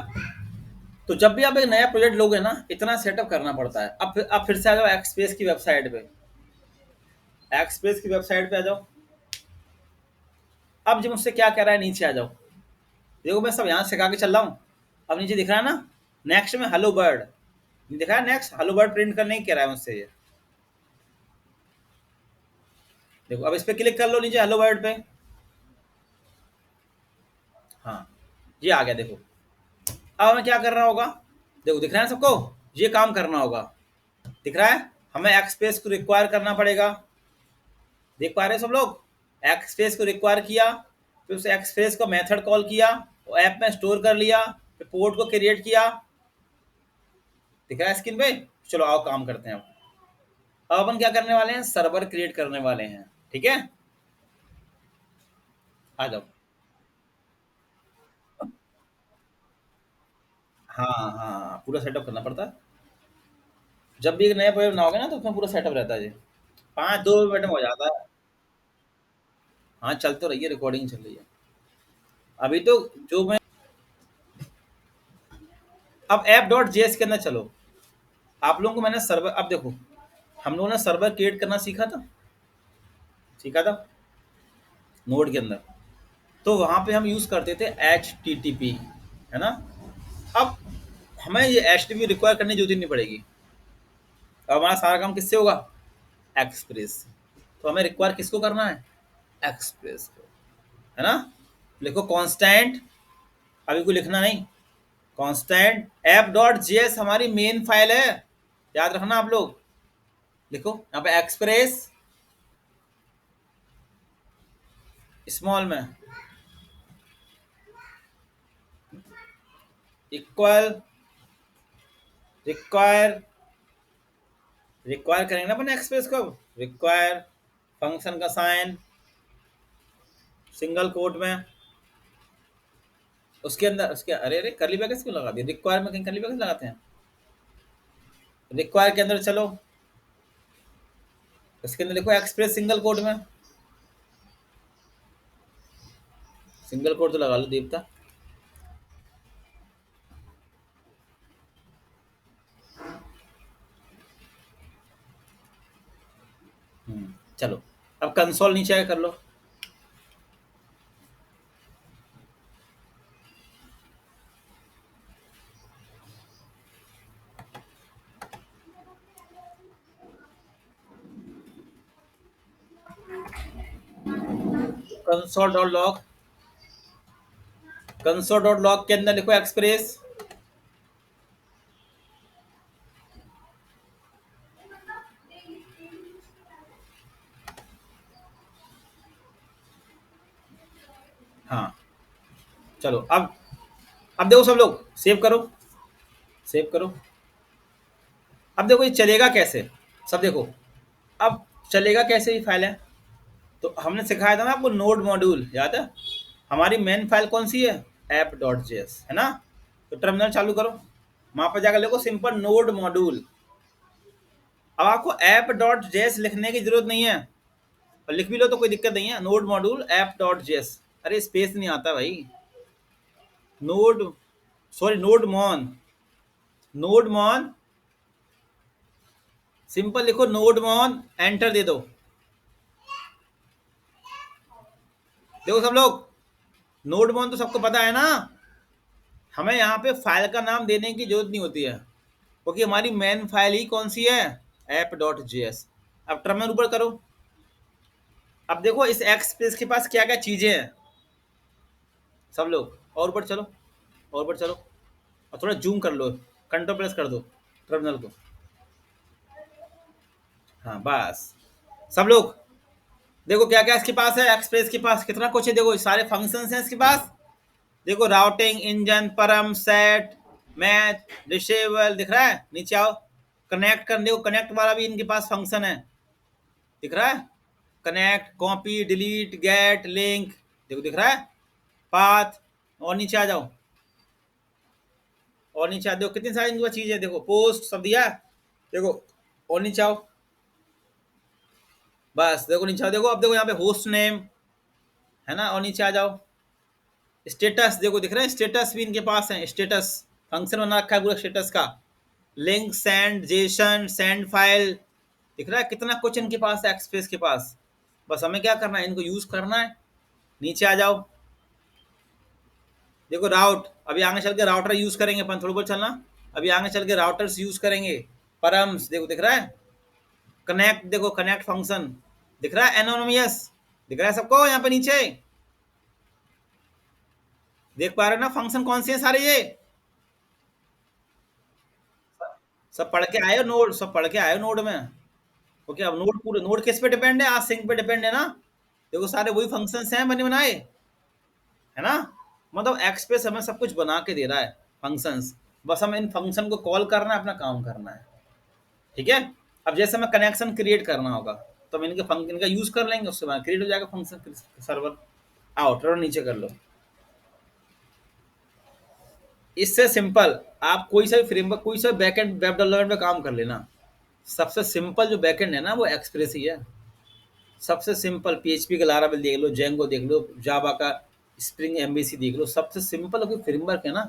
तो जब भी आप एक नया प्रोजेक्ट लोगे ना इतना सेटअप करना पड़ता है। अब फिर से आ जाओ एक्सप्रेस की वेबसाइट पे, एक्सप्रेस की वेबसाइट पे आ जाओ। अब जो मुझसे क्या कह रहा है, नीचे आ जाओ। देखो मैं सब यहाँ सिखा के चल रहा हूँ। अब नीचे दिख रहा है ना, नेक्स्ट में हेलो बर्ड दिख रहा है, नेक्स्ट हेलो बर्ड प्रिंट करने की कह रहा है मुझसे ये। देखो अब इस पे क्लिक कर लो नीचे हेलो वर्ल्ड पे। हाँ, ये आ गया देखो। अब हमें क्या करना होगा, देखो दिख रहा है सबको, ये काम करना होगा, दिख रहा है। हमें एक्सप्रेस को रिक्वायर करना पड़ेगा, देख पा रहे हैं सब लोग। एक्सप्रेस को रिक्वायर किया, फिर उस एक्सप्रेस को मेथड कॉल किया, और ऐप में स्टोर कर लिया, फिर पोर्ट को क्रिएट किया, दिख रहा है स्क्रीन पे। चलो आओ काम करते हैं। अब अपन क्या करने वाले हैं, सर्वर क्रिएट करने वाले हैं, ठीक है। आ जाओ। हाँ हाँ, पूरा सेटअप करना पड़ता है। जब भी एक नया प्रोजेक्ट बनाओगे ना तो उसमें पूरा सेटअप रहता है जी। 5-2 मिनट में हो जाता है। हाँ चल तो रही है, रिकॉर्डिंग चल रही है अभी तो। जो मैं, अब ऐप डॉट जेएस के अंदर चलो। आप लोगों को मैंने सर्वर, अब देखो हम लोगों ने सर्वर क्रिएट करना सीखा था, सीखा था नोड के अंदर। तो वहाँ पे हम यूज़ करते थे एच टी टी पी, है ना। अब हमें ये एच टी पी रिक्वायर करने की जरूरत ही नहीं पड़ेगी। अब हमारा सारा काम किससे होगा, एक्सप्रेस। तो हमें रिक्वायर किसको करना है, एक्सप्रेस को, है ना। लिखो कांस्टेंट, अभी कोई लिखना नहीं, कांस्टेंट ऐप डॉट जेएस हमारी मेन फाइल है, याद रखना आप लोग। लिखो यहाँ पे एक्सप्रेस स्मॉल में इक्वल रिक्वायर, रिक्वायर करेंगे ना अपन एक्सप्रेस को, रिक्वायर फंक्शन का साइन सिंगल कोट में, उसके अंदर उसके, अरे अरे करली ब्रैकेट्स क्यों लगा दिया, रिक्वायर में कहीं करली ब्रैकेट्स लगाते हैं। रिक्वायर के अंदर चलो, उसके अंदर लिखो एक्सप्रेस सिंगल कोट में, सिंगल कोट तो लगा लो दीप्ता। चलो, अब कंसोल नीचे आके कर लो। Console dot log, console dot log के अंदर लिखो एक्सप्रेस। हाँ चलो, अब देखो सब लोग सेव करो, सेव करो। अब देखो ये चलेगा कैसे, सब देखो। अब चलेगा कैसे, ये फाइल है तो हमने सिखाया था ना आपको, नोड मॉड्यूल याद है। हमारी मेन फाइल कौन सी है? ऐप डॉट जेएस, है ना? तो टर्मिनल चालू करो, वहां पर जाकर लिखो सिंपल नोड मॉड्यूल। अब आपको ऐप डॉट जेएस लिखने की जरूरत नहीं है, और लिख भी लो तो कोई दिक्कत नहीं है, node module app dot JS. अरे स्पेस नहीं आता भाई, node, sorry nodemon, nodemon, simple लिखो नोड मॉन, एंटर दे दो। देखो सब लोग, नोड मॉन तो सबको पता है ना, हमें यहाँ पे फाइल का नाम देने की जरूरत नहीं होती है, क्योंकि हमारी मेन फाइल ही कौन सी है? App dot JS. अब टर्मिनल ऊपर करो। अब देखो इस एक्सप्रेस के पास क्या क्या चीजें हैं सब लोग, और ऊपर चलो, और ऊपर चलो, और थोड़ा जूम कर लो, कंट्रोल प्रेस कर दो टर्मिनल को। हाँ बस, सब लोग देखो क्या क्या इसके पास है, एक्सप्रेस के पास कितना कुछ है, देखो सारे फंक्शंस हैं इसके पास। देखो राउटिंग इंजन, परम, सेट, मैथ, डिसेबल, दिख रहा है? नीचे आओ, कनेक्ट करने को, कनेक्ट वाला भी इनके पास फंक्शन है, दिख रहा है? Connect, copy, delete, get, link, देखो दिख रहा है? पाथ, और नीचे आ जाओ, और नीचे आ, देखो कितनी सारी इनके पास चीजें, देखो पोस्ट सब दिया है। देखो और नीचे आओ, बस देखो नीचे आओ, देखो अब देखो यहाँ पे होस्ट नेम, है ना? और नीचे आ जाओ, स्टेटस देखो दिख रहा है, स्टेटस भी इनके पास है, स्टेटस फंक्शन बना रखा है पूरा स्टेटस का। Link, send, Jason, send file, दिख रहा है कितना कुछ इनके पास है एक्सप्रेस के पास। बस हमें क्या करना है, इनको यूज करना है। नीचे आ जाओ, देखो राउट, अभी आगे चल के राउटर यूज करेंगे अपन, थोड़ा बहुत चलना, अभी आगे चल के राउटर्स यूज करेंगे। परम्स देखो दिख रहा है, कनेक्ट देखो, कनेक्ट फंक्शन दिख रहा है, एनोनिमस दिख रहा है सबको यहाँ पे नीचे, देख पा रहे हो ना फंक्शन कौन से हैं सारे ये? सब पढ़ के आए हो नोड, सब पढ़ के आए हो नोड में? ओके, अब नोड पूरे, नोड किस पे डिपेंड है? आज सिंक पे डिपेंड है ना? देखो सारे वही फंक्शंस हैं बने बनाए, है ना? मतलब एक्सप्रेस हमें सब कुछ बना के दे रहा है फंक्शंस, बस हमें इन फंक्शन को कॉल करना है, अपना काम करना है, ठीक है? अब जैसे हमें कनेक्शन क्रिएट करना होगा, तो हम इनके फंक्शन का यूज कर लेंगे, उसके बाद क्रिएट हो जाएगा फंक्शन सर्वर। आओ थोड़ा नीचे कर लो, इससे सिंपल आप कोई सा भी फ्रेमवर्क, कोई सा बैकएंड वेब डेवलपमेंट में काम कर लेना, सबसे सिंपल जो बैकएंड है ना वो एक्सप्रेस ही है। सबसे सिंपल पीएचपी का लारावेल देख लो, जेंगो देख लो, जावा का स्प्रिंग एमबीसी देख लो, सबसे सिंपल कोई फ्रेमवर्क है ना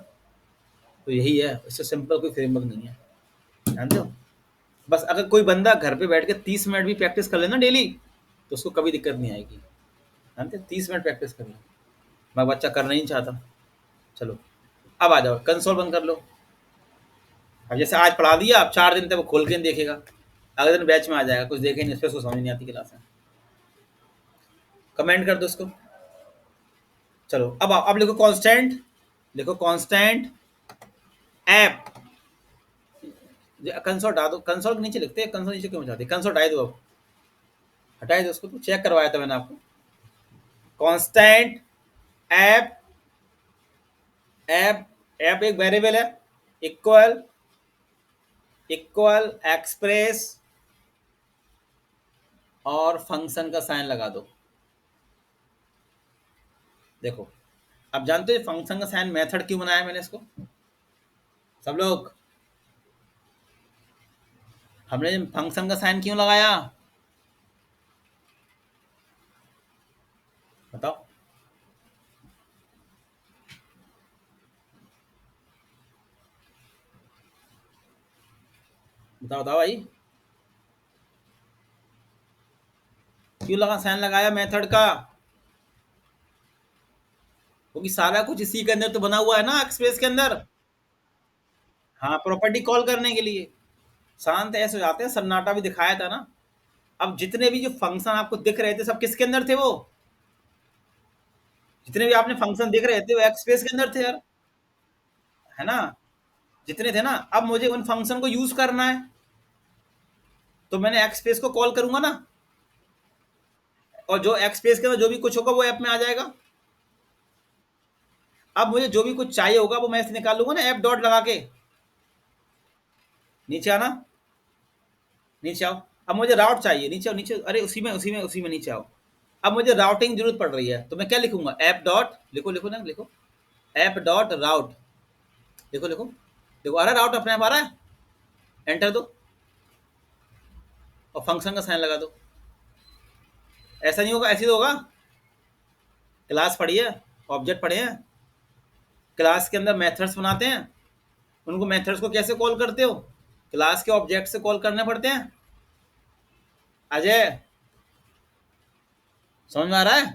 तो यही है, इससे सिंपल कोई फ्रेमवर्क नहीं है, जानते हो? बस अगर कोई बंदा घर पे बैठ के 30 मिनट भी प्रैक्टिस कर लेना डेली, तो उसको कभी दिक्कत नहीं आएगी, जानते? 30 मिनट प्रैक्टिस कर लो, मैं बच्चा करना ही नहीं चाहता। चलो अब आ जाओ, कंसोल बंद कर लो। अब जैसे आज पढ़ा दिया, अब 4 दिन तक वो खोल के नहीं देखेगा, अगले दिन बैच में आ जाएगा, कुछ देखे नहीं, उसको समझ नहीं आती क्लास में, कमेंट कर दो उसको। चलो अब आओ, अब लिखो कांस्टेंट, लिखो कांस्टेंट ऐप, कंसोल हटा दो, कंसोल के नीचे लिखते हैं, कंसोल नीचे क्यों हटाते? कंसोल हटाई दो, अब हटाई दो उसको, तो चेक करवाया था मैंने आपको। कांस्टेंट ऐप, ऐप, ऐप एक वेरिएबल है, इक्वल, इक्वल एक्सप्रेस, और फंक्शन का साइन लगा दो। देखो अब जानते हो फंक्शन का साइन मेथड क्यों बनाया मैंने इसको? सब लोग, हमने फंक्शन का साइन क्यों लगाया? बताओ, बताओ बताओ भाई, क्यों लगा साइन लगाया मेथड का? क्योंकि सारा कुछ इसी के अंदर तो बना हुआ है ना एक्सप्रेस के अंदर। हाँ, प्रॉपर्टी कॉल करने के लिए। शांत ऐसे हो जाते हैं, सन्नाटा भी दिखाया था ना। अब जितने भी जो फंक्शन आपको दिख रहे थे सब किसके अंदर थे? वो जितने भी आपने फंक्शन दिख रहे थे वो एक्सप्रेस के अंदर थे यार, है ना? जितने थे ना, अब मुझे उन फंक्शन को यूज करना है, तो मैंने एक्सप्रेस को कॉल करूंगा ना, और जो एक्सप्रेस के अंदर जो भी कुछ होगा वो ऐप में आ जाएगा। अब मुझे जो भी कुछ चाहिए होगा वो मैं ऐसे निकाल लूंगा ना, ऐप डॉट लगा के। नीचे आना, नीचे आओ, अब मुझे राउट चाहिए, नीचे आओ, नीचे, अरे उसी में नीचे आओ। अब मुझे राउटिंग जरूरत पड़ रही है तो मैं क्या लिखूंगा, ऐप डॉट, लिखो लिखो ना, लिखो ऐप डॉट राउट, लिखो लिखो, देखो आ रहा है राउट, अपने आप आ रहा है, एंटर दो और फंक्शन का साइन लगा दो। ऐसा नहीं होगा, ऐसे ही तो होगा। क्लास पढ़ी है, ऑब्जेक्ट पढ़े हैं, क्लास के अंदर मेथड्स बनाते हैं, उनको मेथड्स को कैसे कॉल करते हो, क्लास के ऑब्जेक्ट से कॉल करने पड़ते हैं। अजय समझ में आ रहा है?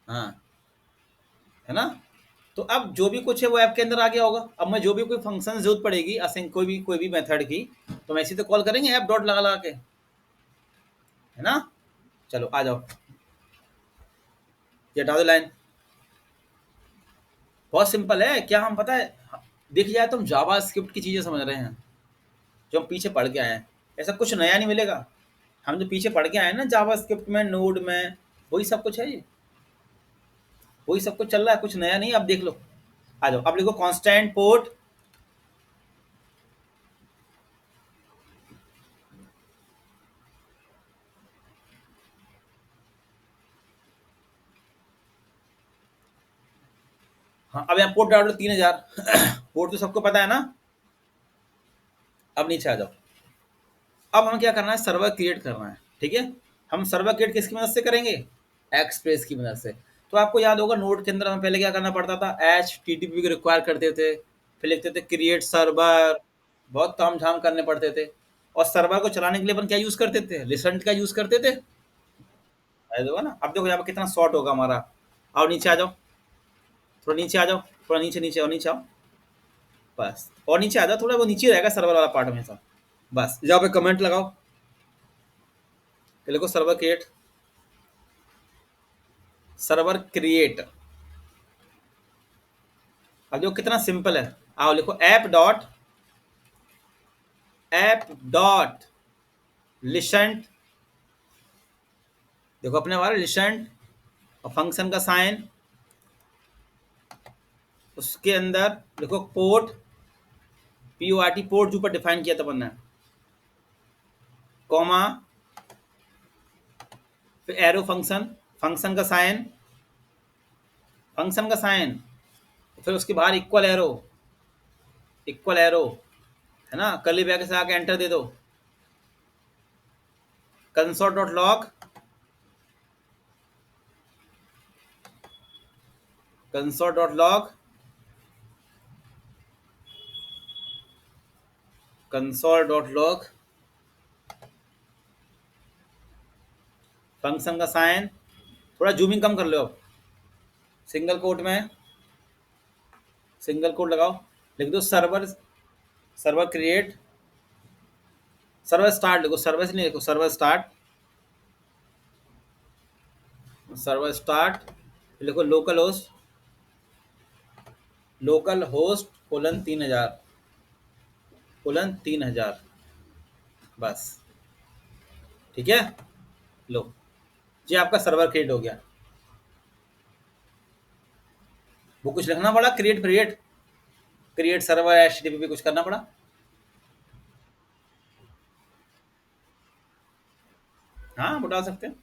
हाँ, है ना। तो अब जो भी कुछ है वो ऐप के अंदर आ गया होगा। अब मैं जो भी कोई फंक्शन जरूरत पड़ेगी असिंग कोई भी मेथड की, तो मैं इसी तो कॉल करेंगे ऐप डॉट लगा लगा के, है ना। चलो आ जाओ, ये हटा दो लाइन। बहुत सिंपल है, क्या हम पता है, दिख जाए तो हम जावा स्क्रिप्ट की चीजें समझ रहे हैं जो हम पीछे पढ़ के आए हैं। ऐसा कुछ नया नहीं मिलेगा, हम जो पीछे पढ़ के आए हैं ना जावा स्क्रिप्ट में, नोड में, वही सब कुछ है ये, वही सब कुछ चल रहा है, कुछ नया नहीं। अब देख लो, आ जाओ, अब लिखो कांस्टेंट पोर्ट। हाँ, अब यहाँ पोर्ट डाल दो 3000। पोर्ट तो सबको पता है ना। अब नीचे आ जाओ, अब हमें क्या करना है, सर्वर क्रिएट करना है, ठीक है। हम सर्वर क्रिएट किसकी मदद से करेंगे, एक्सप्रेस की मदद से। तो आपको याद होगा नोड के अंदर हमें पहले क्या करना पड़ता था, HTTP को रिक्वायर करते थे, फिर लिखते थे क्रिएट सर्वर, बहुत ताम झाम करने पड़ते थे। और सर्वर को चलाने के लिए अपन क्या यूज करते थे, लिसेंट का यूज करते थे, याद होगा ना। अब देखो यहाँ पर कितना शॉर्ट होगा हमारा। और नीचे आ जाओ, थोड़ा नीचे आ जाओ, थोड़ा नीचे नीचे और नीचे आओ, बस और नीचे आ जाओ थोड़ा, वो नीचे रहेगा सर्वर वाला पार्ट हमेशा। बस जहाँ पे कमेंट लगाओ, लिखो सर्वर क्रिएट, सर्वर क्रिएट। अब देखो कितना सिंपल है, आओ लिखो ऐप डॉट लिसेंट, देखो अपने वाला लिसेंट और फंक्शन का साइन, उसके अंदर देखो पोर्ट, PORT, पोर्ट जो ऊपर डिफाइन किया था अपन ने, कॉमा, फिर एरो फंक्शन, फंक्शन का साइन, फंक्शन का साइन, फिर उसके बाहर इक्वल एरो, इक्वल एरो, है ना, कर्ली ब्रैकेट से आके एंटर दे दो, console dot log, console dot log, console dot log, function का साइन, थोड़ा जूमिंग कम कर लो, अब सिंगल कोट में, सिंगल कोट लगाओ, लिख दो server, server create, server start लिखो, सर्वर से नहीं लिखो, सर्वर स्टार्ट, सर्वर स्टार्ट, लिखो लोकल होस्ट कोलन 3000, कोलन 3000, बस ठीक है। लो जी, आपका सर्वर क्रिएट हो गया। वो कुछ लिखना पड़ा, create create create server HTTP कुछ करना पड़ा। हाँ वो डाल सकते हैं,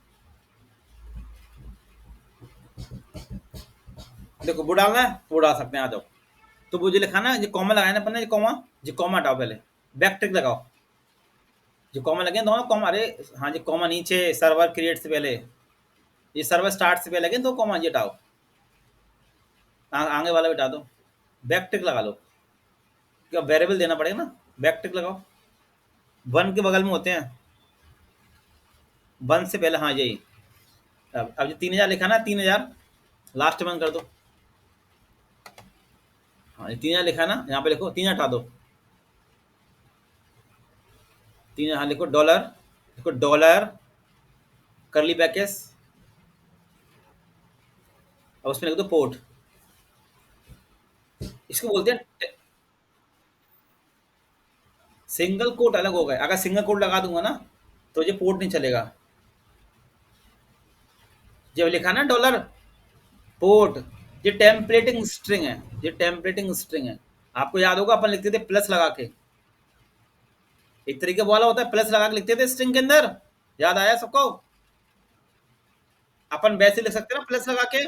देखो वो डालना है वो डाल सकते हैं, आ जाओ। तो वो जो लिखा ना, जो कॉमा लगाया ना अपन ने, जो कॉमा हटाओ पहले, बैक टिक लगाओ, जो कॉमा लगे दोनों कॉमा, अरे हाँ जी कॉमा नीचे सर्वर क्रिएट से पहले, ये सर्वर स्टार्ट से पहले लगे तो कॉमा ये हटाओ, आगे वाला भी हटा दो, बैक टिक लगा लो, क्या वेरिएबल देना पड़ेगा ना, बैक टिक लगाओ, वन के बगल में होते हैं, वन से पहले, हाँ यही। अब जो 3000 लिखा ना, 3000 लास्ट बंद कर दो, हाँ ये 3000 लिखा ना, यहाँ पे लिखो 3000 हटा दो, 3000, हाँ लिखो डॉलर, लिखो डॉलर करली ब्रैकेट्स, अब उसमें लिख दो पोर्ट, इसको बोलते हैं सिंगल कोट, अलग हो गए। अगर सिंगल कोट लगा दूंगा ना तो ये पोर्ट नहीं चलेगा। जब लिखा ना डॉलर पोर्ट, ये टेम्पलेटिंग स्ट्रिंग है, ये टेम्पलेटिंग स्ट्रिंग है। आपको याद होगा अपन लिखते थे प्लस लगा के, एक तरीके वाला होता है प्लस लगा के लिखते थे स्ट्रिंग के अंदर, याद आया सबको। अपन वैसे लिख सकते हैं ना, प्लस लगा के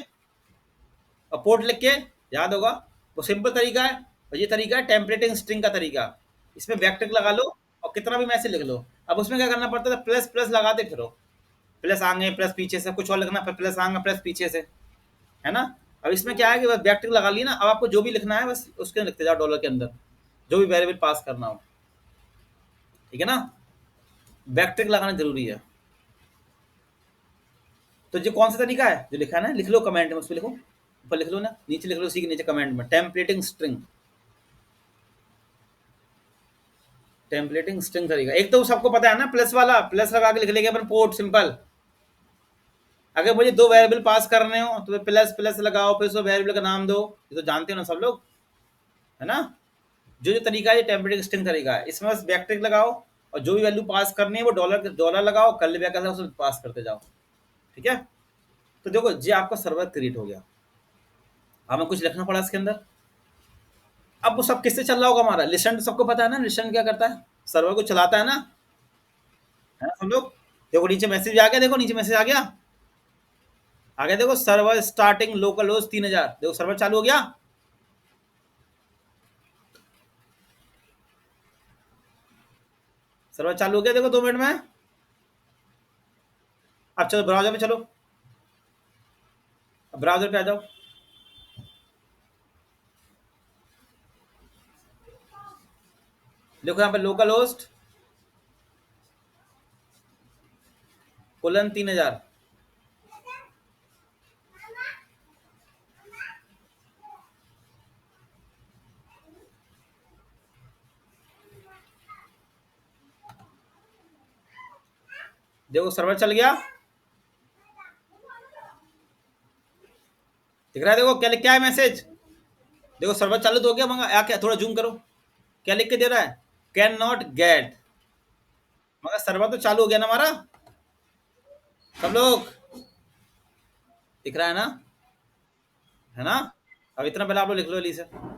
और पोर्ट लिख के, याद होगा। वो सिंपल तरीका है। और ये तरीका है टेम्पलेटिंग स्ट्रिंग का तरीका। इसमें बैकटिक लगा लो और कितना भी मैसेज लिख लो। अब उसमें क्या करना पड़ता था, प्लस प्लस लगाते फिरो, प्लस आगे प्लस पीछे से, कुछ और लिखना फिर प्लस आगे प्लस पीछे से, है ना। अब इसमें क्या है कि बस बैकटिक लगा ली ना, अब आपको जो भी लिखना है बस उसके अंदर लिखते जाओ, डॉलर के अंदर जो भी वेरिएबल पास करना हो, ठीक है ना। बैकटिक लगाना जरूरी है। तो जो कौन सा तरीका है जो लिखा है ना, लिख लो कमेंट में, उस पर लिखो, ऊपर लिख लो ना, नीचे लिख लो, उसी के नीचे कमेंट में, टेम्पलेटिंग स्ट्रिंग। टेम्पलेटिंग स्ट्रिंग तरीका एक तो सबको पता है ना, प्लस वाला, प्लस लगा के लिख लेंगे अपन पोर्ट सिंपल। अगर मुझे दो वेरिएबल पास करने हो तो प्लस प्लस लगाओ, फिर उस वेरिएबल का नाम दो, ये तो जानते हो ना सब लोग, है ना। जो जो तरीका है ये टेम्पलेटिंग स्ट्रिंग तरीका है, इसमें बस बैकटिक लगाओ और जो भी वैल्यू पास करनी है वो डॉलर डॉलर लगाओ, कर्ली ब्रैकेट उसे पास करते जाओ, ठीक है। तो देखो ये आपका सर्वर क्रिएट हो गया। हमें कुछ लिखना पड़ा इसके अंदर। अब वो सब किससे चल रहा होगा हमारा, लिसन तो सबको पता है ना, लिसन क्या करता है, सर्वर को चलाता है ना सब लोग। देखो नीचे मैसेज आ गया, देखो नीचे मैसेज आ गया, आ गया देखो, सर्वर स्टार्टिंग लोकल होस्ट 3000, देखो सर्वर चालू हो गया। सर्वर चालू हो गया देखो 2 मिनट में। अब चलो ब्राउजर पे चलो, अब ब्राउजर पे आ जाओ। देखो यहाँ पे लोकल होस्ट कोलन 3000। देखो सर्वर चल गया, दिख रहा है, देखो क्या लिख के आया मैसेज, देखो सर्वर चालू तो हो गया, मगर क्या थोड़ा जूम करो, क्या लिख के दे रहा है, कैन नॉट गेट, मगर सर्वर तो चालू हो गया ना हमारा, सब लोग दिख रहा है ना, है ना। अब इतना पहले आप लोग लिख लो जल्दी से।